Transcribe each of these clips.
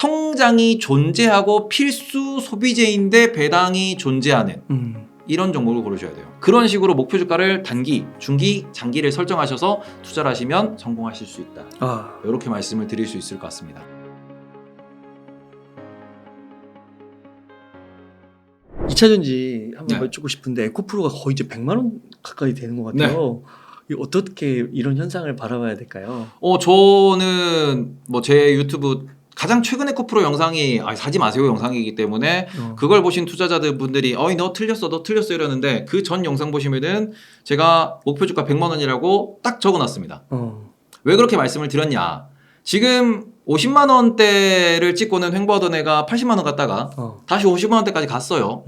성장이 존재하고 필수 소비재인데 배당이 존재하는 이런 종목을 고르셔야 돼요. 그런 식으로 목표 주가를 단기, 중기, 장기를 설정하셔서 투자를 하시면 성공하실 수 있다. 이렇게 말씀을 드릴 수 있을 것 같습니다. 2차전지 한번 네. 여쭙고 싶은데 에코프로가 거의 이제 100만 원 가까이 되는 것 같아요. 이거 어떻게 이런 현상을 바라봐야 될까요? 저는 뭐 제 유튜브 가장 최근 에코프로 영상이 사지 마세요 영상이기 때문에 그걸 보신 투자자들 분들이 너 틀렸어 이러는데 그 전 영상 보시면은 제가 목표 주가 100만 원이라고 딱 적어놨습니다. 왜 그렇게 말씀을 드렸냐? 지금 50만 원대를 찍고는 횡보하던 애가 80만 원 갔다가 다시 50만 원대까지 갔어요.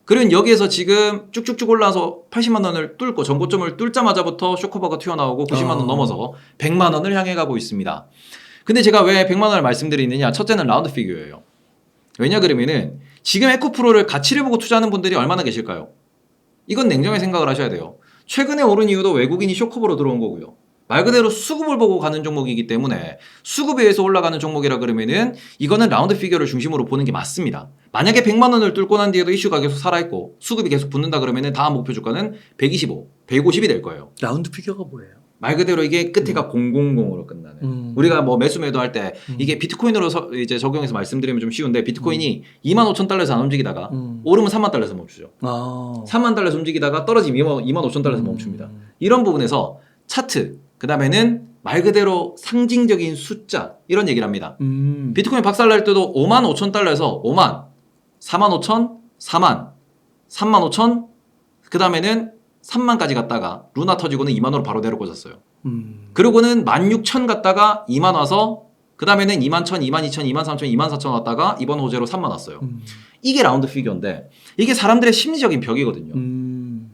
그러면 여기에서 지금 쭉쭉쭉 올라와서 80만 원을 뚫고 전고점을 뚫자마자부터 쇼커버가 튀어나오고 90만 원 넘어서 100만 원을 향해 가고 있습니다. 근데 제가 왜 100만 원을 말씀드리느냐? 첫째는 라운드 피규어예요. 왜냐 그러면은 지금 에코프로를 가치를 보고 투자하는 분들이 얼마나 계실까요? 이건 냉정하게 생각을 하셔야 돼요. 최근에 오른 이유도 외국인이 쇼커버로 들어온 거고요. 말 그대로 수급을 보고 가는 종목이기 때문에 수급에 의해서 올라가는 종목이라 그러면은 이거는 라운드 피규어를 중심으로 보는 게 맞습니다. 만약에 100만 원을 뚫고 난 뒤에도 이슈가 계속 살아있고 수급이 계속 붙는다 그러면은 다음 목표 주가는 125, 150이 될 거예요. 라운드 피규어가 뭐예요? 말 그대로 이게 끝에가 000으로 끝나는. 우리가 뭐 매수 매도 할 때 이게 비트코인으로 이제 적용해서 말씀드리면 좀 쉬운데 비트코인이 25,000달러에서 안 움직이다가 오르면 30,000달러에서 멈추죠. 30,000달러에서 움직이다가 떨어지면 25,000달러에서 멈춥니다. 이런 부분에서 차트 그 다음에는 말 그대로 상징적인 숫자 이런 얘기를 합니다. 비트코인 박살날 때도 55,000달러에서 5만, 45,000, 4만, 35,000 그 다음에는 3만까지 갔다가 루나 터지고는 2만으로 바로 내려 꽂았어요. 그리고는 16,000 갔다가 2만 와서 그 다음에는 21,000, 22,000, 23,000, 24,000 왔다가 이번 호재로 3만 왔어요. 이게 라운드 피규어인데 이게 사람들의 심리적인 벽이거든요.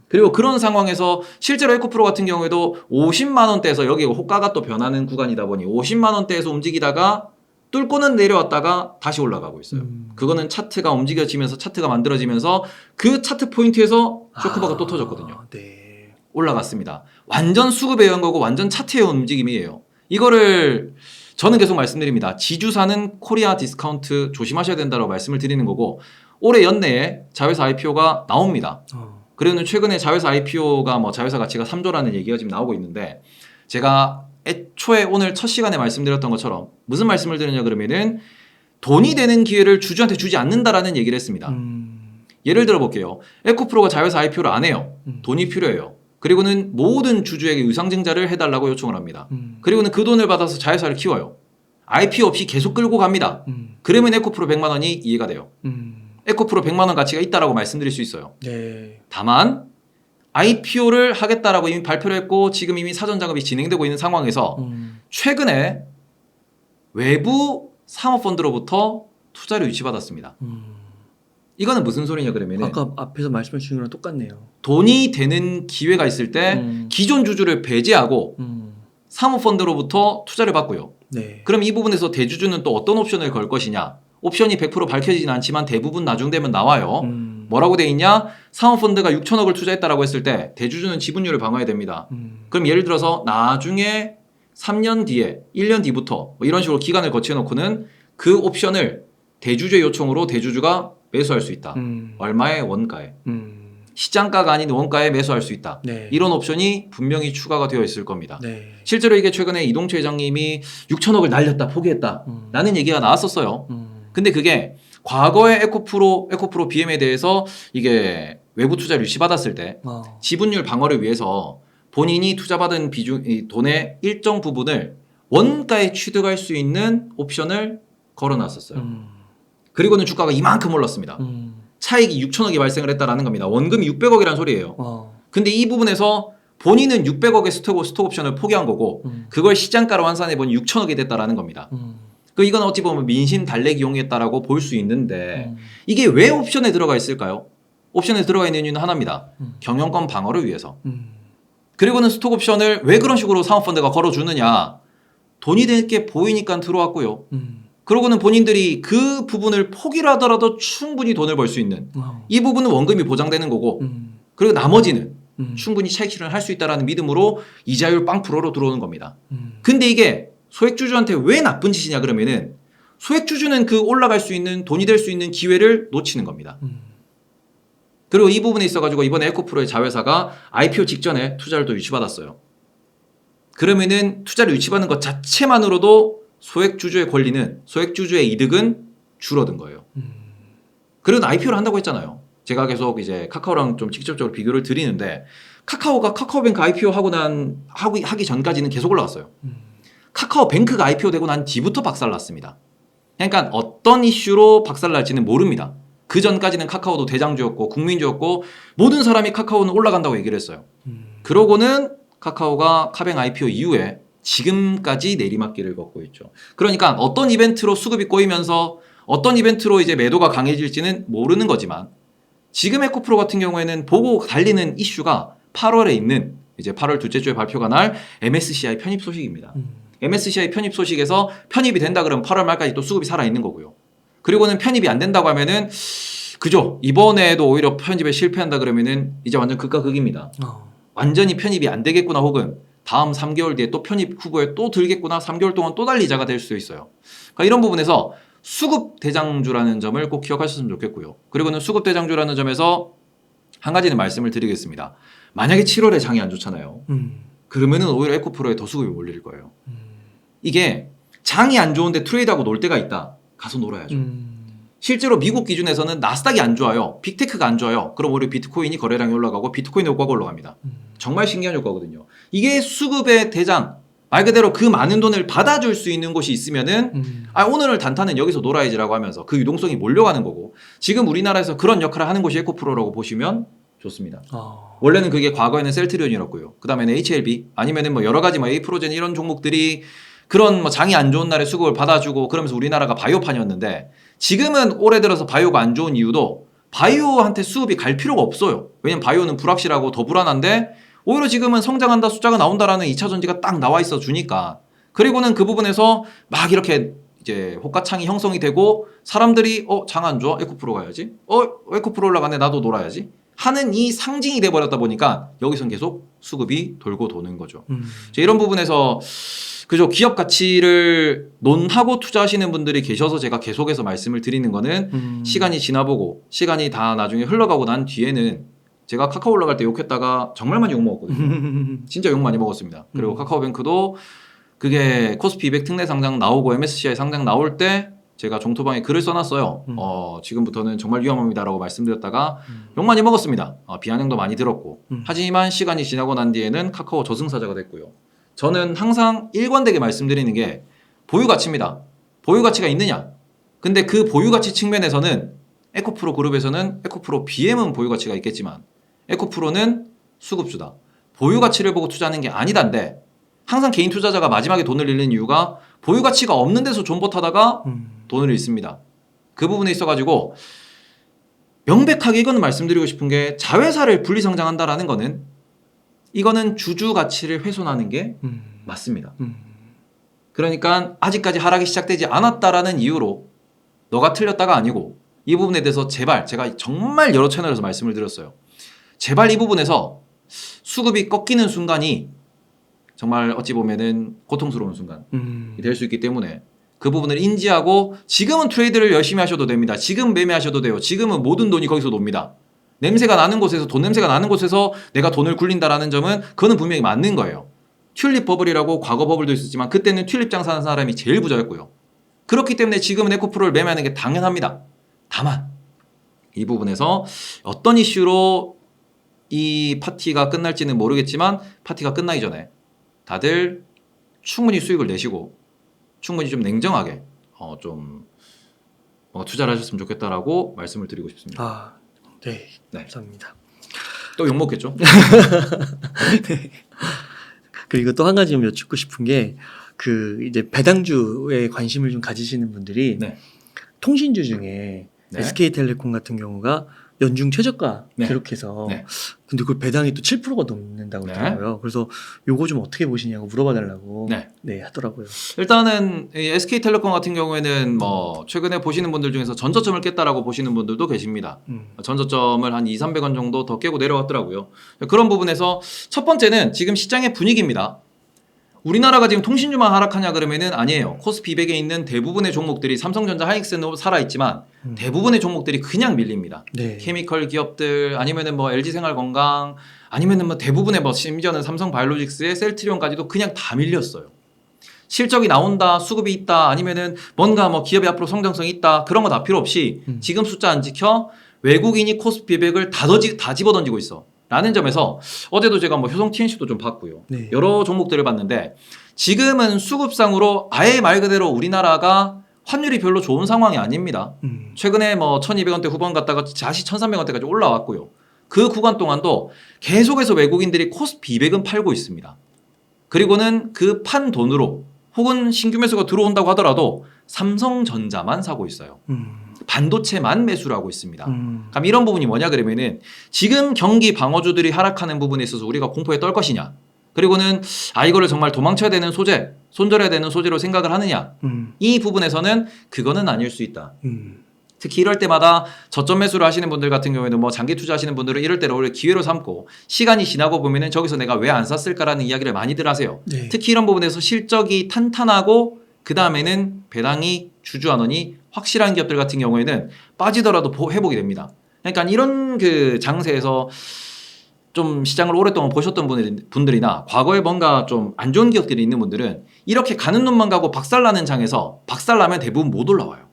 그리고 그런 상황에서 실제로 에코프로 같은 경우에도 50만 원대에서 여기 호가가 또 변하는 구간이다 보니 50만 원대에서 움직이다가 뚫고는 내려왔다가 다시 올라가고 있어요. 그거는 차트가 움직여지면서 차트가 만들어지면서 그 차트 포인트에서 쇼크바가 또 터졌거든요. 네. 올라갔습니다. 완전 수급에 의한 거고 완전 차트에 의한 움직임이에요. 이거를 저는 계속 말씀드립니다. 지주사는 코리아 디스카운트 조심하셔야 된다고 말씀을 드리는 거고 올해 연내에 자회사 IPO가 나옵니다. 그래는 최근에 자회사 IPO가 뭐 자회사 가치가 3조라는 얘기가 지금 나오고 있는데 제가 애초에 오늘 첫 시간에 말씀드렸던 것처럼 무슨 말씀을 드리냐 그러면은 돈이 되는 기회를 주주한테 주지 않는다라는 얘기를 했습니다. 예를 들어 볼게요. 에코프로가 자회사 IPO를 안 해요. 돈이 필요해요. 그리고는 모든 주주에게 유상증자를 해달라고 요청을 합니다. 그리고는 그 돈을 받아서 자회사를 키워요. IPO 없이 계속 끌고 갑니다. 그러면 에코프로 100만 원이 이해가 돼요. 에코프로 100만 원 가치가 있다라고 말씀드릴 수 있어요. 네. 다만 IPO를 하겠다라고 이미 발표를 했고 지금 이미 사전 작업이 진행되고 있는 상황에서 최근에 외부 사모펀드로부터 투자를 유치받았습니다. 이거는 무슨 소리냐 그러면 아까 앞에서 말씀해 주신 거랑 똑같네요. 돈이 되는 기회가 있을 때 기존 주주를 배제하고 사모펀드로부터 투자를 받고요. 네. 그럼 이 부분에서 대주주는 또 어떤 옵션을 걸 것이냐. 옵션이 100% 밝혀지진 않지만 대부분 나중되면 나와요. 뭐라고 돼 있냐? 사모펀드가 6천억을 투자했다라고 했을 때 대주주는 지분율을 방어해야 됩니다. 그럼 예를 들어서 나중에 3년 뒤에 1년 뒤부터 뭐 이런 식으로 기간을 거쳐놓고는 그 옵션을 대주주의 요청으로 대주주가 매수할 수 있다. 얼마의 원가에. 시장가가 아닌 원가에 매수할 수 있다. 네. 이런 옵션이 분명히 추가가 되어 있을 겁니다. 네. 실제로 이게 최근에 이동철 회장님이 6천억을 날렸다 포기했다 라는 얘기가 나왔었어요. 근데 그게 과거의 에코프로 BM에 대해서 이게 외부 투자를 유치받았을 때 지분율 방어를 위해서 본인이 투자받은 이 돈의 일정 부분을 원가에 취득할 수 있는 옵션을 걸어놨었어요. 그리고는 주가가 이만큼 올랐습니다. 차익이 6천억이 발생을 했다라는 겁니다. 원금이 600억이라는 소리예요. 근데 이 부분에서 본인은 600억의 스톡 옵션을 포기한 거고 그걸 시장가로 환산해 보니 6천억이 됐다라는 겁니다. 이건 어찌 보면 민심 달래기 용이었다라고 볼 수 있는데 이게 왜 옵션에 들어가 있을까요? 옵션에 들어가 있는 이유는 하나입니다. 경영권 방어를 위해서. 그리고는 스톡 옵션을 왜 그런 식으로 사모펀드가 걸어주느냐. 돈이 될 게 보이니까 들어왔고요. 그러고는 본인들이 그 부분을 포기를 하더라도 충분히 돈을 벌 수 있는 이 부분은 원금이 보장되는 거고 그리고 나머지는 충분히 차익 실현을 할 수 있다는 믿음으로 이자율 0%로 들어오는 겁니다. 근데 이게 소액주주한테 왜 나쁜 짓이냐 그러면은 소액주주는 그 올라갈 수 있는 돈이 될 수 있는 기회를 놓치는 겁니다. 그리고 이 부분에 있어가지고 이번에 에코프로의 자회사가 IPO 직전에 투자를 또 유치받았어요. 그러면은 투자를 유치받는 것 자체만으로도 소액주주의 권리는, 소액주주의 이득은 줄어든 거예요. 그런 IPO를 한다고 했잖아요. 제가 계속 이제 카카오랑 좀 직접적으로 비교를 드리는데, 카카오가 카카오뱅크 IPO 하기 전까지는 계속 올라갔어요. 카카오뱅크가 IPO 되고 난 뒤부터 박살났습니다. 그러니까 어떤 이슈로 박살날지는 모릅니다. 그 전까지는 카카오도 대장주였고 국민주였고 모든 사람이 카카오는 올라간다고 얘기를 했어요. 그러고는 카카오가 카뱅 IPO 이후에 지금까지 내리막길을 걷고 있죠. 그러니까 어떤 이벤트로 수급이 꼬이면서 어떤 이벤트로 이제 매도가 강해질지는 모르는 거지만, 지금 에코프로 같은 경우에는 보고 달리는 이슈가 8월에 있는, 이제 8월 둘째 주에 발표가 날 MSCI 편입 소식입니다. MSCI 편입 소식에서 편입이 된다 그러면 8월 말까지 또 수급이 살아있는 거고요. 그리고는 편입이 안 된다고 하면은 그죠, 이번에도 오히려 편입에 실패한다 그러면은 이제 완전 극과 극입니다. 완전히 편입이 안 되겠구나, 혹은 다음 3개월 뒤에 또 편입 후보에 또 들겠구나, 3개월 동안 또 달리자가 될 수도 있어요. 그러니까 이런 부분에서 수급 대장주라는 점을 꼭 기억하셨으면 좋겠고요. 그리고는 수급 대장주라는 점에서 한 가지는 말씀을 드리겠습니다. 만약에 7월에 장이 안 좋잖아요. 그러면은 오히려 에코프로에 더 수급이 몰릴 거예요. 이게 장이 안 좋은데 트레이드하고 놀 때가 있다. 가서 놀아야죠. 실제로 미국 기준에서는 나스닥이 안 좋아요. 빅테크가 안 좋아요. 그럼 오히려 비트코인이 거래량이 올라가고 비트코인 효과가 올라갑니다. 정말 신기한 효과거든요. 이게 수급의 대장, 말 그대로 그 많은 돈을 받아줄 수 있는 곳이 있으면은 오늘 단타는 여기서 놀아야지라고 하면서 그 유동성이 몰려가는 거고, 지금 우리나라에서 그런 역할을 하는 곳이 에코프로라고 보시면 좋습니다. 원래는 그게 과거에는 셀트리온이었고요. 그 다음에는 HLB, 아니면은 뭐 여러 가지 뭐 에이프로젠 이런 종목들이 그런 뭐 장이 안 좋은 날에 수급을 받아주고 그러면서 우리나라가 바이오판이었는데, 지금은 올해 들어서 바이오가 안 좋은 이유도 바이오한테 수급이 갈 필요가 없어요. 왜냐면 바이오는 불확실하고 더 불안한데 오히려 지금은 성장한다, 숫자가 나온다라는 2차 전지가 딱 나와 있어 주니까, 그리고는 그 부분에서 막 이렇게 이제 호가창이 형성이 되고 사람들이 장 안 좋아? 에코프로 가야지. 에코프로 올라가네, 나도 놀아야지 하는 이 상징이 돼버렸다 보니까 여기선 계속 수급이 돌고 도는 거죠. 이런 부분에서 그죠, 기업 가치를 논하고 투자하시는 분들이 계셔서 제가 계속해서 말씀을 드리는 거는, 시간이 지나보고 시간이 다 나중에 흘러가고 난 뒤에는, 제가 카카오 올라갈 때 욕했다가 정말 많이 욕먹었거든요. 진짜 욕 많이 먹었습니다. 그리고 카카오뱅크도 그게 코스피 200 특례 상장 나오고 MSCI 상장 나올 때 제가 종토방에 글을 써놨어요. 지금부터는 정말 위험합니다라고 말씀드렸다가 욕 많이 먹었습니다. 비아냥도 많이 들었고. 하지만 시간이 지나고 난 뒤에는 카카오 저승사자가 됐고요. 저는 항상 일관되게 말씀드리는 게 보유가치입니다. 보유가치가 있느냐? 근데 그 보유가치 측면에서는 에코프로 그룹에서는 에코프로 BM은 보유가치가 있겠지만 에코프로는 수급주다. 보유가치를 보고 투자하는 게 아니단데, 항상 개인 투자자가 마지막에 돈을 잃는 이유가 보유가치가 없는 데서 존버타다가 돈을 잃습니다. 그 부분에 있어가지고 명백하게 이거는 말씀드리고 싶은 게, 자회사를 분리성장한다라는 거는 이거는 주주 가치를 훼손하는 게 맞습니다. 그러니까 아직까지 하락이 시작되지 않았다라는 이유로 너가 틀렸다가 아니고, 이 부분에 대해서 제발, 제가 정말 여러 채널에서 말씀을 드렸어요. 제발 이 부분에서 수급이 꺾이는 순간이 정말 어찌 보면은 고통스러운 순간이 될 수 있기 때문에 그 부분을 인지하고, 지금은 트레이드를 열심히 하셔도 됩니다. 지금 매매하셔도 돼요. 지금은 모든 돈이 거기서 놉니다. 냄새가 나는 곳에서, 돈 냄새가 나는 곳에서 내가 돈을 굴린다라는 점은 그거는 분명히 맞는 거예요. 튤립 버블이라고 과거 버블도 있었지만 그때는 튤립 장사하는 사람이 제일 부자였고요. 그렇기 때문에 지금은 에코프로를 매매하는 게 당연합니다. 다만 이 부분에서 어떤 이슈로 이 파티가 끝날지는 모르겠지만, 파티가 끝나기 전에 다들 충분히 수익을 내시고 충분히 좀 냉정하게 좀 투자를 하셨으면 좋겠다라고 말씀을 드리고 싶습니다. 네. 감사합니다. 또 욕먹겠죠? 네. 그리고 또 한 가지 좀 여쭙고 싶은 게, 이제 배당주에 관심을 좀 가지시는 분들이 통신주 중에 SK텔레콤 같은 경우가 연중 최저가 기록해서 근데 그 배당이 또 7%가 넘는다고 하더라고요. 그래서 요거 좀 어떻게 보시냐고 물어봐 달라고 하더라고요. 일단은 이 SK텔레콤 같은 경우에는 뭐 최근에 보시는 분들 중에서 전저점을 깼다라고 보시는 분들도 계십니다. 전저점을 한 200~300원 정도 더 깨고 내려왔더라고요. 그런 부분에서 첫 번째는 지금 시장의 분위기입니다. 우리나라가 지금 통신주만 하락하냐 그러면은 아니에요. 코스피 200에 있는 대부분의 종목들이 삼성전자, 하이닉스는 살아있지만 대부분의 종목들이 그냥 밀립니다. 네. 케미컬 기업들 아니면은 뭐 LG생활건강 아니면은 뭐 대부분의 뭐 심지어는 삼성바이오로직스의 셀트리온까지도 그냥 다 밀렸어요. 실적이 나온다, 수급이 있다, 아니면은 뭔가 뭐 기업이 앞으로 성장성이 있다 그런 거 다 필요 없이 지금 숫자 안 지켜 외국인이 코스피 200을 다 집어던지고 있어. 라는 점에서 어제도 제가 뭐 효성 TNC도 좀 봤고요. 네. 여러 종목들을 봤는데 지금은 수급상으로 아예 말 그대로 우리나라가 환율이 별로 좋은 상황이 아닙니다. 최근에 뭐 1200원대 후반 갔다가 다시 1300원대까지 올라왔고요. 그 구간 동안도 계속해서 외국인들이 코스피 200은 팔고 있습니다. 그리고는 그 판 돈으로 혹은 신규 매수가 들어온다고 하더라도 삼성전자만 사고 있어요. 반도체만 매수를 하고 있습니다. 그럼 이런 부분이 뭐냐 그러면은 지금 경기 방어주들이 하락하는 부분에 있어서 우리가 공포에 떨 것이냐, 그리고는 이거를 정말 도망쳐야 되는 소재, 손절해야 되는 소재로 생각을 하느냐, 이 부분에서는 그거는 아닐 수 있다. 특히 이럴 때마다 저점 매수를 하시는 분들 같은 경우에는 뭐 장기 투자하시는 분들은 이럴 때를 오히려 기회로 삼고 시간이 지나고 보면은 저기서 내가 왜 안 샀을까라는 이야기를 많이들 하세요. 네. 특히 이런 부분에서 실적이 탄탄하고 그 다음에는 배당이 주주환원이 확실한 기업들 같은 경우에는 빠지더라도 회복이 됩니다. 그러니까 이런 그 장세에서 좀 시장을 오랫동안 보셨던 분들이나 과거에 뭔가 좀 안 좋은 기업들이 있는 분들은 이렇게 가는 놈만 가고 박살나는 장에서 박살나면 대부분 못 올라와요.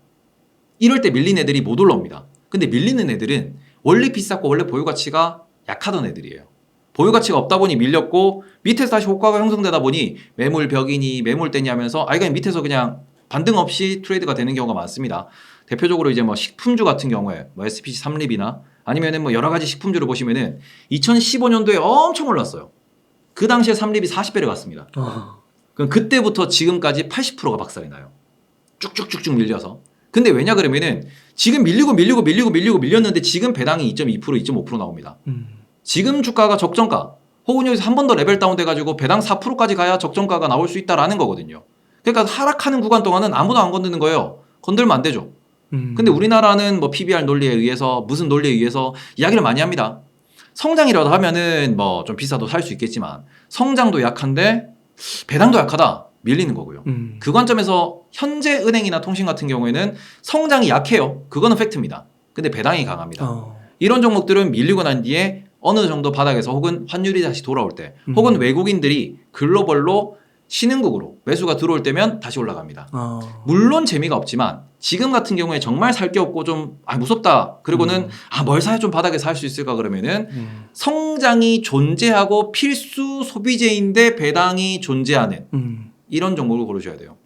이럴 때 밀린 애들이 못 올라옵니다. 근데 밀리는 애들은 원래 비쌌고 원래 보유가치가 약하던 애들이에요. 보유가치가 없다 보니 밀렸고 밑에서 다시 호가가 형성되다 보니 매물벽이니 매물대니 하면서 그냥 밑에서 그냥 반등 없이 트레이드가 되는 경우가 많습니다. 대표적으로 이제 뭐 식품주 같은 경우에 뭐 SPC 삼립이나 아니면은 뭐 여러 가지 식품주를 보시면은 2015년도에 엄청 올랐어요. 그 당시에 삼립이 40배를 갔습니다. 그럼 그때부터 지금까지 80%가 박살이 나요. 쭉쭉쭉쭉 밀려서. 근데 왜냐 그러면은 지금 밀렸는데 지금 배당이 2.2%, 2.5% 나옵니다. 지금 주가가 적정가 혹은 여기서 한 번 더 레벨 다운 돼가지고 배당 4%까지 가야 적정가가 나올 수 있다라는 거거든요. 그러니까 하락하는 구간 동안은 아무도 안 건드는 거예요. 건들면 안 되죠. 근데 우리나라는 뭐 PBR 논리에 의해서 무슨 논리에 의해서 이야기를 많이 합니다. 성장이라도 하면은 뭐 좀 비싸도 살 수 있겠지만 성장도 약한데 배당도 약하다. 밀리는 거고요. 그 관점에서 현재 은행이나 통신 같은 경우에는 성장이 약해요. 그거는 팩트입니다. 근데 배당이 강합니다. 이런 종목들은 밀리고 난 뒤에 어느 정도 바닥에서 혹은 환율이 다시 돌아올 때 혹은 외국인들이 글로벌로 신흥국으로 매수가 들어올 때면 다시 올라갑니다. 물론 재미가 없지만 지금 같은 경우에 정말 살 게 없고 좀 무섭다. 그리고는 뭘 사야 좀 바닥에서 살 수 있을까 그러면은 성장이 존재하고 필수 소비재인데 배당이 존재하는 이런 종목을 고르셔야 돼요.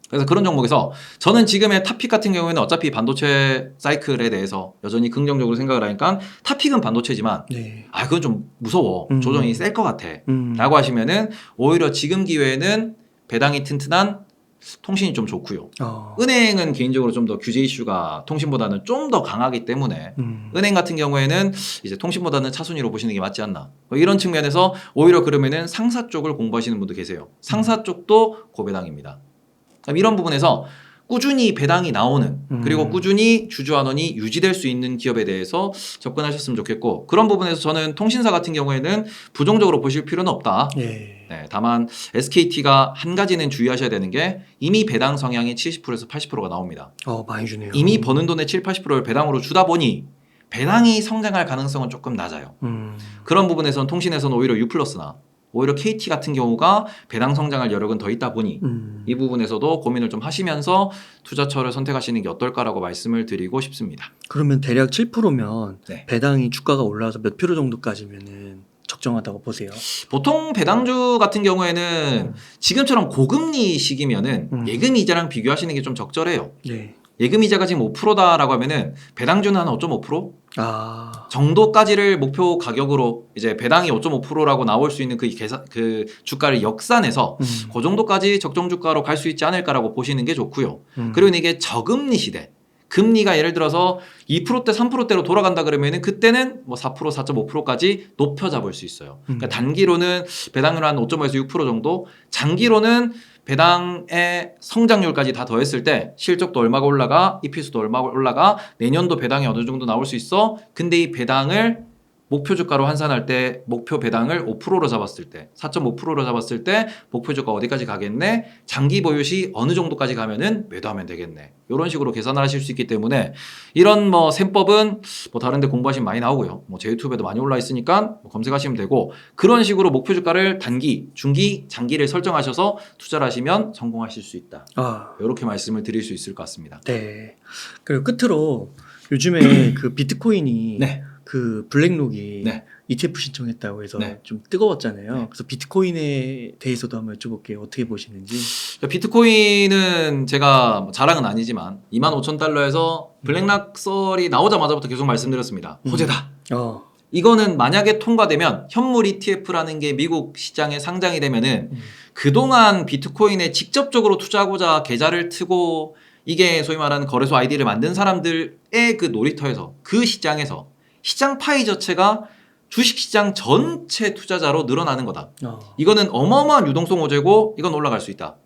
그래서 그런 종목에서 저는 지금의 탑픽 같은 경우에는 어차피 반도체 사이클에 대해서 여전히 긍정적으로 생각을 하니까 탑픽은 반도체지만 네. 그건 좀 무서워. 조정이 셀 것 같아. 라고 하시면은 오히려 지금 기회에는 배당이 튼튼한 통신이 좀 좋고요. 은행은 개인적으로 좀 더 규제 이슈가 통신보다는 좀 더 강하기 때문에 은행 같은 경우에는 이제 통신보다는 차순위로 보시는 게 맞지 않나. 이런 측면에서 오히려 그러면은 상사 쪽을 공부하시는 분도 계세요. 상사 쪽도 고배당입니다. 이런 부분에서 꾸준히 배당이 나오는 그리고 꾸준히 주주환원이 유지될 수 있는 기업에 대해서 접근하셨으면 좋겠고 그런 부분에서 저는 통신사 같은 경우에는 부정적으로 보실 필요는 없다. 네. 네, 다만 SKT가 한 가지는 주의하셔야 되는 게 이미 배당 성향이 70%에서 80%가 나옵니다. 많이 주네요. 이미 버는 돈의 7, 80%를 배당으로 주다 보니 배당이 성장할 가능성은 조금 낮아요. 그런 부분에서는 통신에서는 오히려 U+나 오히려 KT 같은 경우가 배당 성장할 여력은 더 있다 보니 이 부분에서도 고민을 좀 하시면서 투자처를 선택하시는 게 어떨까라고 말씀을 드리고 싶습니다. 그러면 대략 7%면 네. 배당이 주가가 올라서 몇 프로 정도까지면은 적정하다고 보세요? 보통 배당주 같은 경우에는 지금처럼 고금리 시기면은 예금 이자랑 비교하시는 게 좀 적절해요. 네. 예금 이자가 지금 5%다라고 하면은 배당주는 한 5.5%? 아. 정도까지를 목표 가격으로 이제 배당이 5.5%라고 나올 수 있는 그 주가를 역산해서 그 정도까지 적정 주가로 갈 수 있지 않을까라고 보시는 게 좋고요. 그리고 이게 저금리 시대. 금리가 예를 들어서 2%대 3%대로 돌아간다 그러면은 그때는 뭐 4%, 4.5%까지 높여 잡을 수 있어요. 그러니까 단기로는 배당률 한 5.5에서 6% 정도, 장기로는 배당의 성장률까지 다 더했을 때 실적도 얼마가 올라가, EPS도 얼마가 올라가, 내년도 배당이 어느 정도 나올 수 있어. 근데 이 배당을 목표 주가로 환산할 때 목표 배당을 5%로 잡았을 때 4.5%로 잡았을 때 목표 주가 어디까지 가겠네, 장기 보유 시 어느 정도까지 가면은 매도하면 되겠네, 이런 식으로 계산을 하실 수 있기 때문에 이런 뭐 셈법은 뭐 다른 데 공부하시면 많이 나오고요, 뭐 제 유튜브에도 많이 올라 있으니까 뭐 검색하시면 되고, 그런 식으로 목표 주가를 단기, 중기, 장기를 설정하셔서 투자를 하시면 성공하실 수 있다, 이렇게 말씀을 드릴 수 있을 것 같습니다. 네. 그리고 끝으로 요즘에 그 비트코인이 네. 그 블랙록이 네. ETF 신청했다고 해서 네. 좀 뜨거웠잖아요. 네. 그래서 비트코인에 대해서도 한번 여쭤볼게요. 어떻게 보시는지. 비트코인은 제가 뭐 자랑은 아니지만 25,000달러에서 블랙락설이 나오자마자부터 계속 말씀드렸습니다. 호재다. 이거는 만약에 통과되면 현물 ETF라는 게 미국 시장에 상장이 되면은 그동안 비트코인에 직접적으로 투자하고자 계좌를 트고 이게 소위 말하는 거래소 아이디를 만든 사람들의 그 놀이터에서, 그 시장에서 시장 파이 자체가 주식시장 전체 투자자로 늘어나는 거다. 이거는 어마어마한 유동성 호재고 이건 올라갈 수 있다.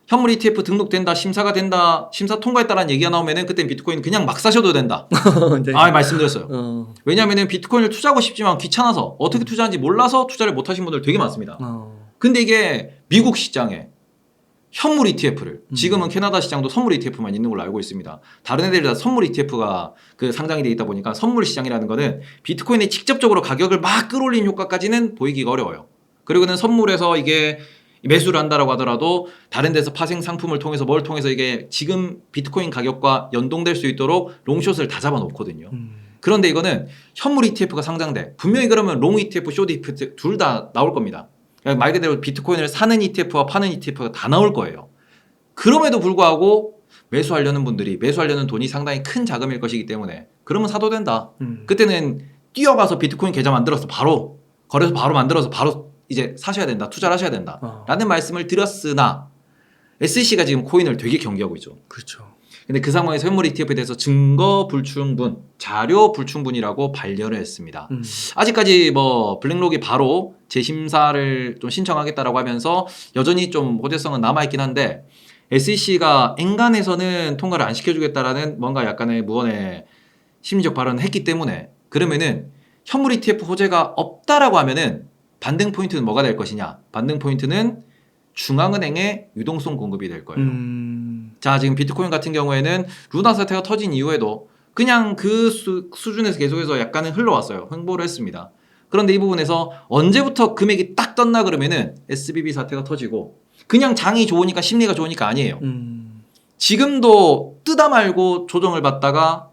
현물 ETF 등록된다, 심사가 된다, 심사 통과했다라는 얘기가 나오면은 그땐 비트코인 그냥 막 사셔도 된다. 네. 말씀드렸어요. 왜냐하면은 비트코인을 투자하고 싶지만 귀찮아서 어떻게 투자하는지 몰라서 투자를 못 하신 분들 되게 많습니다. 근데 이게 미국 시장에 현물 ETF를, 지금은 캐나다 시장도 선물 ETF만 있는 걸로 알고 있습니다. 다른 애들이 다 선물 ETF가 그 상장이 돼 있다 보니까 선물 시장이라는 거는 비트코인에 직접적으로 가격을 막 끌어올리는 효과까지는 보이기가 어려워요. 그리고는 선물에서 이게 매수를 한다라고 하더라도 다른 데서 파생 상품을 통해서 뭘 통해서 이게 지금 비트코인 가격과 연동될 수 있도록 롱숏을 다 잡아놓거든요. 그런데 이거는 현물 ETF가 상장돼. 분명히 그러면 롱 ETF, 숏 ETF 둘 다 나올 겁니다. 말 그대로 비트코인을 사는 ETF와 파는 ETF가 다 나올 거예요. 그럼에도 불구하고 매수하려는 분들이, 매수하려는 돈이 상당히 큰 자금일 것이기 때문에 그러면 사도 된다. 그때는 뛰어가서 비트코인 계좌 만들어서 바로 거래소 바로 만들어서 바로 이제 사셔야 된다, 투자를 하셔야 된다 라는 말씀을 드렸으나 SEC가 지금 코인을 되게 경계하고 있죠. 그렇죠. 근데 그 상황에서 현물 ETF에 대해서 증거 불충분, 자료 불충분이라고 반려를 했습니다. 아직까지 뭐 블랙록이 바로 재심사를 좀 신청하겠다라고 하면서 여전히 좀 호재성은 남아있긴 한데 SEC가 엔간해서는 통과를 안 시켜주겠다라는 뭔가 약간의 무언의 심리적 발언을 했기 때문에, 그러면은 현물 ETF 호재가 없다라고 하면은 반등 포인트는 뭐가 될 것이냐? 반등 포인트는 중앙은행의 유동성 공급이 될 거예요. 자, 지금 비트코인 같은 경우에는 루나 사태가 터진 이후에도 그냥 그 수준에서 계속해서 약간은 흘러왔어요. 횡보를 했습니다. 그런데 이 부분에서 언제부터 금액이 딱 떴나 그러면은 SBB 사태가 터지고, 그냥 장이 좋으니까 심리가 좋으니까 아니에요. 지금도 뜨다 말고 조정을 받다가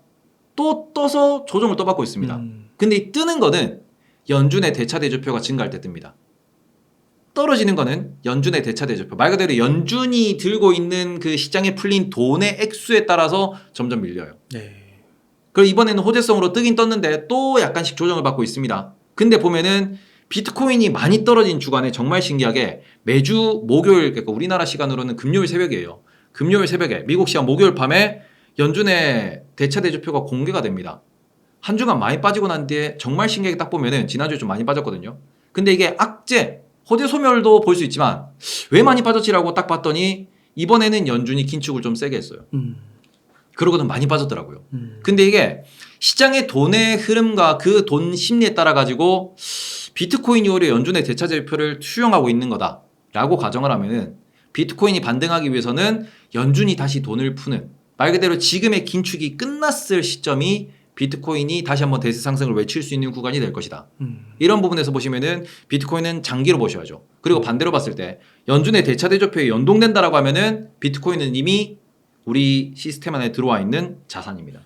또 떠서 조정을 또 받고 있습니다. 근데 이 뜨는 거는 연준의 대차 대조표가 증가할 때 뜹니다. 떨어지는 거는 연준의 대차 대조표, 말 그대로 연준이 들고 있는 그 시장에 풀린 돈의 액수에 따라서 점점 밀려요. 네. 그리고 이번에는 호재성으로 뜨긴 떴는데 또 약간씩 조정을 받고 있습니다. 근데 보면은 비트코인이 많이 떨어진 주간에 정말 신기하게 매주 목요일, 그러니까 우리나라 시간으로는 금요일 새벽이에요. 금요일 새벽에 미국 시간 목요일 밤에 연준의 대차 대조표가 공개가 됩니다. 한 주간 많이 빠지고 난 뒤에 정말 신기하게 딱 보면은 지난주에 좀 많이 빠졌거든요. 근데 이게 악재, 호재 소멸도 볼 수 있지만 왜 많이 빠졌지라고 딱 봤더니 이번에는 연준이 긴축을 좀 세게 했어요. 그러고는 많이 빠졌더라고요. 근데 이게 시장의 돈의 흐름과 그 돈 심리에 따라 가지고 비트코인이 오히려 연준의 대차 대조표를 수용하고 있는 거다라고 가정을 하면은 비트코인이 반등하기 위해서는 연준이 다시 돈을 푸는, 말 그대로 지금의 긴축이 끝났을 시점이 비트코인이 다시 한번 대세 상승을 외칠 수 있는 구간이 될 것이다. 이런 부분에서 보시면은 비트코인은 장기로 보셔야죠. 그리고 반대로 봤을 때 연준의 대차 대조표에 연동된다라고 하면은 비트코인은 이미 우리 시스템 안에 들어와 있는 자산입니다.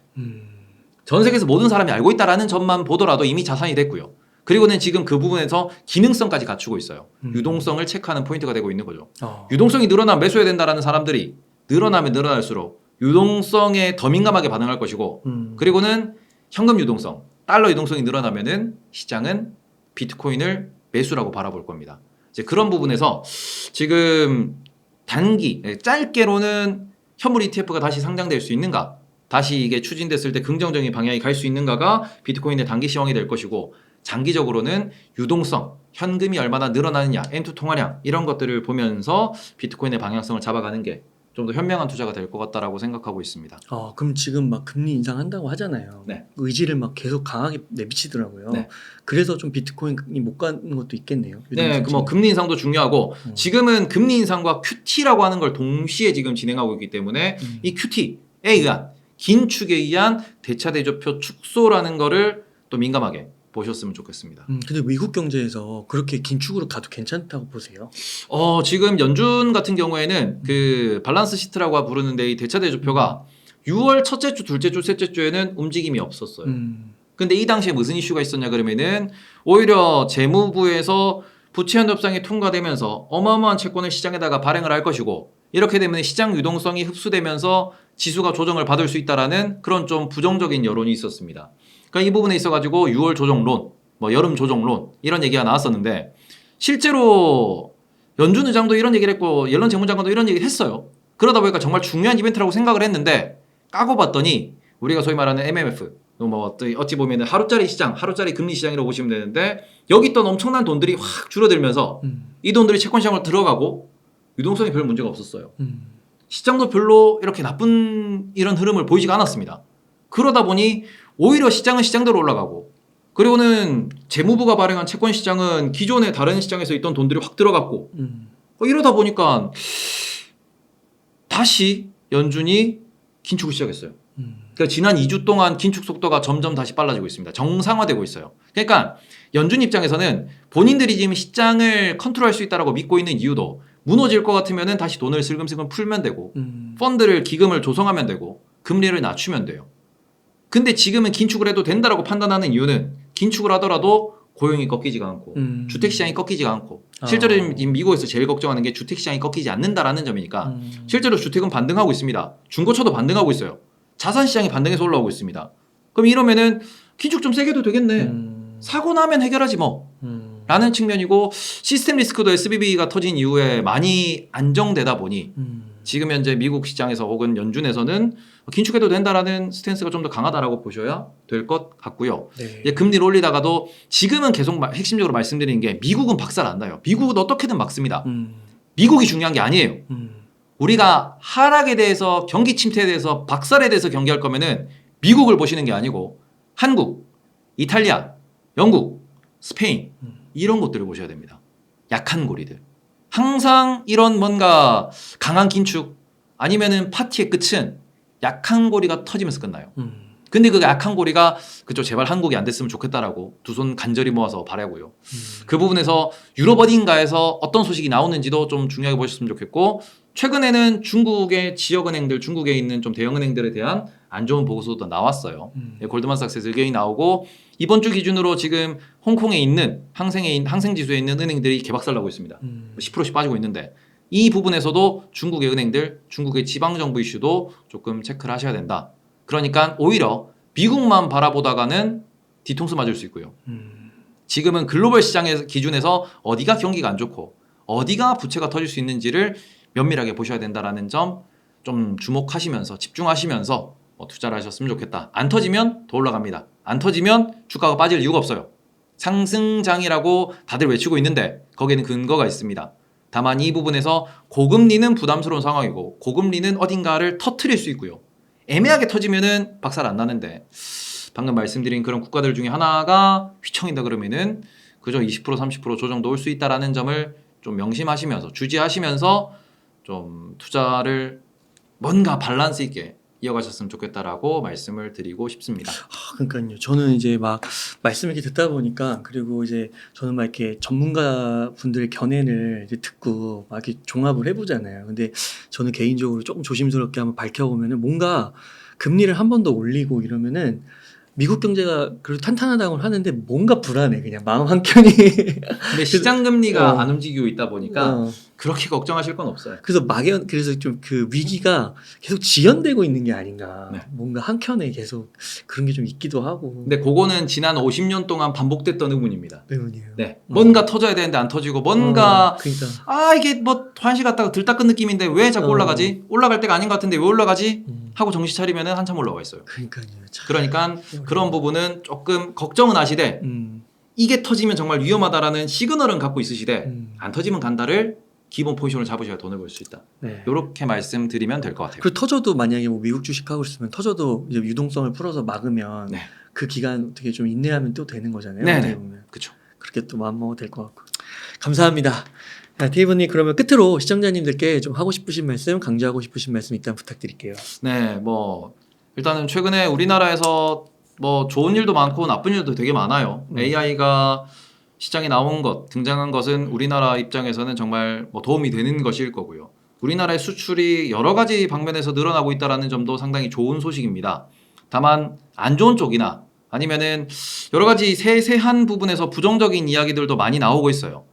전 세계에서 모든 사람이 알고 있다라는 점만 보더라도 이미 자산이 됐고요. 그리고는 지금 그 부분에서 기능성까지 갖추고 있어요. 유동성을 체크하는 포인트가 되고 있는 거죠. 유동성이 늘어나면 매수해야 된다라는 사람들이 늘어나면 늘어날수록 유동성에 더 민감하게 반응할 것이고, 그리고는 현금 유동성, 달러 유동성이 늘어나면은 시장은 비트코인을 매수라고 바라볼 겁니다. 이제 그런 부분에서 지금 단기, 짧게로는 현물 ETF가 다시 상장될 수 있는가, 다시 이게 추진됐을 때 긍정적인 방향이 갈 수 있는가가 비트코인의 단기 시황이 될 것이고, 장기적으로는 유동성, 현금이 얼마나 늘어나느냐, M2 통화량 이런 것들을 보면서 비트코인의 방향성을 잡아가는 게 좀 더 현명한 투자가 될 것 같다라고 생각하고 있습니다. 그럼 지금 막 금리 인상한다고 하잖아요. 네. 의지를 막 계속 강하게 내비치더라고요. 네. 그래서 좀 비트코인이 못 가는 것도 있겠네요. 네, 그 뭐 금리 인상도 중요하고 지금은 금리 인상과 QT라고 하는 걸 동시에 지금 진행하고 있기 때문에 이 QT에 의한 긴축에 의한 대차 대조표 축소라는 거를 또 민감하게 보셨으면 좋겠습니다. 근데 미국 경제에서 그렇게 긴축으로 가도 괜찮다고 보세요? 지금 연준 같은 경우에는 그 밸런스 시트라고 부르는데 이 대차 대조표가 6월 첫째 주, 둘째 주, 셋째 주에는 움직임이 없었어요. 근데 이 당시에 무슨 이슈가 있었냐 그러면은 오히려 재무부에서 부채 협상이 통과되면서 어마어마한 채권을 시장에다가 발행을 할 것이고 이렇게 되면 시장 유동성이 흡수되면서 지수가 조정을 받을 수 있다라는 그런 좀 부정적인 여론이 있었습니다. 그러니까 이 부분에 있어가지고 6월 조정론, 뭐 여름 조정론 이런 얘기가 나왔었는데 실제로 연준 의장도 이런 얘기를 했고 옐런 재무장관도 이런 얘기를 했어요. 그러다 보니까 정말 중요한 이벤트라고 생각을 했는데 까고 봤더니 우리가 소위 말하는 MMF 뭐 어찌 보면 하루짜리 시장, 하루짜리 금리 시장이라고 보시면 되는데 여기 있던 엄청난 돈들이 확 줄어들면서 이 돈들이 채권 시장으로 들어가고 유동성이 별 문제가 없었어요. 시장도 별로 이렇게 나쁜 이런 흐름을 보이지가 않았습니다. 그러다 보니 오히려 시장은 시장대로 올라가고 그리고는 재무부가 발행한 채권 시장은 기존의 다른 시장에서 있던 돈들이 확 들어갔고 이러다 보니까 다시 연준이 긴축을 시작했어요. 그러니까 지난 2주 동안 긴축 속도가 점점 다시 빨라지고 있습니다. 정상화되고 있어요. 그러니까 연준 입장에서는 본인들이 지금 시장을 컨트롤할 수 있다고 믿고 있는 이유도 무너질 것 같으면 다시 돈을 슬금슬금 풀면 되고 펀드를 기금을 조성하면 되고 금리를 낮추면 돼요. 근데 지금은 긴축을 해도 된다라고 판단하는 이유는 긴축을 하더라도 고용이 꺾이지가 않고 주택시장이 꺾이지가 않고 실제로 지금 미국에서 제일 걱정하는 게 주택시장이 꺾이지 않는다라는 점이니까 실제로 주택은 반등하고 있습니다. 중고차도 반등하고 있어요. 자산시장이 반등해서 올라오고 있습니다. 그럼 이러면은 긴축 좀 세게 해도 되겠네. 사고 나면 해결하지 뭐. 라는 측면이고 시스템 리스크도 SVB가 터진 이후에 많이 안정되다 보니 지금 현재 미국 시장에서 혹은 연준에서는 긴축해도 된다라는 스탠스가 좀 더 강하다라고 보셔야 될 것 같고요. 네. 이제 금리를 올리다가도 지금은 계속 핵심적으로 말씀드리는 게 미국은 박살 안 나요. 미국은 어떻게든 막습니다. 미국이 중요한 게 아니에요. 우리가 하락에 대해서 경기 침체에 대해서 박살에 대해서 경기할 거면은 미국을 보시는 게 아니고 한국, 이탈리아, 영국, 스페인 이런 곳들을 보셔야 됩니다. 약한 고리들. 항상 이런 뭔가 강한 긴축 아니면은 파티의 끝은 약한 고리가 터지면서 끝나요. 근데 그 약한 고리가 그쪽 제발 한국이 안 됐으면 좋겠다라고 두 손 간절히 모아서 바라고요. 그 부분에서 유럽 어딘가에서 어떤 소식이 나오는지도 좀 중요하게 보셨으면 좋겠고 최근에는 중국의 지역은행들, 중국에 있는 좀 대형은행들에 대한 안 좋은 보고서도 나왔어요. 골드만삭스에서 의견이 나오고 이번 주 기준으로 지금 홍콩에 있는 항생지수에 있는 은행들이 개박살나고 있습니다. 10%씩 빠지고 있는데 이 부분에서도 중국의 은행들, 중국의 지방정부 이슈도 조금 체크를 하셔야 된다. 그러니까 오히려 미국만 바라보다가는 뒤통수 맞을 수 있고요. 지금은 글로벌 시장의 기준에서 어디가 경기가 안 좋고 어디가 부채가 터질 수 있는지를 면밀하게 보셔야 된다라는 점 좀 주목하시면서 집중하시면서 투자를 하셨으면 좋겠다. 안 터지면 더 올라갑니다. 안 터지면 주가가 빠질 이유가 없어요. 상승장이라고 다들 외치고 있는데 거기에는 근거가 있습니다. 다만 이 부분에서 고금리는 부담스러운 상황이고 고금리는 어딘가를 터트릴 수 있고요. 애매하게 터지면은 박살 안 나는데 방금 말씀드린 그런 국가들 중에 하나가 휘청인다 그러면은 그저 20% 30% 조정도 올 수 있다라는 점을 좀 명심하시면서 주지하시면서 좀 투자를 뭔가 밸런스 있게 이어가셨으면 좋겠다라고 말씀을 드리고 싶습니다. 그러니까요. 저는 이제 막 말씀 이렇게 듣다 보니까 그리고 이제 저는 막 이렇게 전문가 분들의 견해를 이제 듣고 막 이렇게 종합을 해보잖아요. 근데 저는 개인적으로 조금 조심스럽게 한번 밝혀보면은 뭔가 금리를 한 번 더 올리고 이러면은 미국 경제가 그래도 탄탄하다고 하는데 뭔가 불안해. 그냥 마음 한켠이. 근데 시장 금리가 안 움직이고 있다 보니까 어. 그렇게 걱정하실 건 없어요. 그래서 그래서 좀 그 위기가 계속 지연되고 있는 게 아닌가. 네. 뭔가 한켠에 계속 그런 게 좀 있기도 하고. 근데 그거는 지난 50년 동안 반복됐던 의문입니다. 의문이에요. 네. 뭔가 터져야 되는데 안 터지고 뭔가 그러니까. 이게 뭐 환시 갔다가 들닦은 느낌인데 왜 자꾸 올라가지? 올라갈 때가 아닌 것 같은데 왜 올라가지? 하고 정신 차리면은 한참 올라와 있어요. 그러니까요. 참. 그러니까 그런 부분은 조금 걱정은 하시되 이게 터지면 정말 위험하다라는 시그널은 갖고 있으시되 안 터지면 간다를 기본 포지션을 잡으셔야 돈을 벌 수 있다. 네. 이렇게 말씀드리면 될 것 같아요. 그리고 터져도 만약에 뭐 미국 주식 하고 있으면 터져도 이제 유동성을 풀어서 막으면 네. 그 기간 어떻게 좀 인내하면 또 되는 거잖아요. 네네. 어떻게 보면. 그렇죠. 그렇게 또 마음 먹어도 될 것 같고. 감사합니다. 자, 테이블님 그러면 끝으로 시청자님들께 좀 하고 싶으신 말씀, 강조하고 싶으신 말씀 일단 부탁드릴게요. 네, 뭐 일단은 최근에 우리나라에서 뭐 좋은 일도 많고 나쁜 일도 되게 많아요. AI가 시장에 나온 것, 등장한 것은 우리나라 입장에서는 정말 뭐 도움이 되는 것일 거고요. 우리나라의 수출이 여러 가지 방면에서 늘어나고 있다는 점도 상당히 좋은 소식입니다. 다만 안 좋은 쪽이나 아니면은 여러 가지 세세한 부분에서 부정적인 이야기들도 많이 나오고 있어요.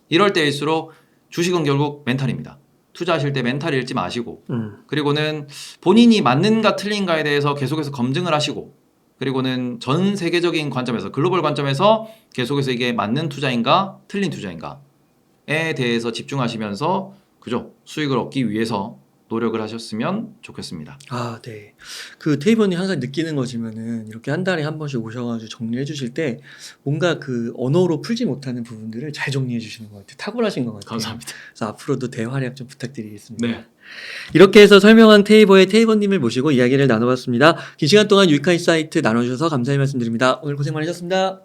이럴 때일수록 주식은 결국 멘탈입니다. 투자하실 때 멘탈 잃지 마시고 그리고는 본인이 맞는가 틀린가에 대해서 계속해서 검증을 하시고 그리고는 전 세계적인 관점에서 글로벌 관점에서 계속해서 이게 맞는 투자인가 틀린 투자인가에 대해서 집중하시면서 그죠 수익을 얻기 위해서 노력을 하셨으면 좋겠습니다. 아, 네. 그 테이블님 항상 느끼는 거지만은 이렇게 한 달에 한 번씩 오셔가지고 정리해 주실 때 뭔가 그 언어로 풀지 못하는 부분들을 잘 정리해 주시는 것 같아요. 탁월하신 것 같아요. 감사합니다. 그래서 앞으로도 대활약 좀 부탁드리겠습니다. 네. 이렇게 해서 설명한 테이버의 테이버님을 모시고 이야기를 나눠봤습니다. 긴 시간 동안 유익한 인사이트 나눠주셔서 감사의 말씀드립니다. 오늘 고생 많으셨습니다.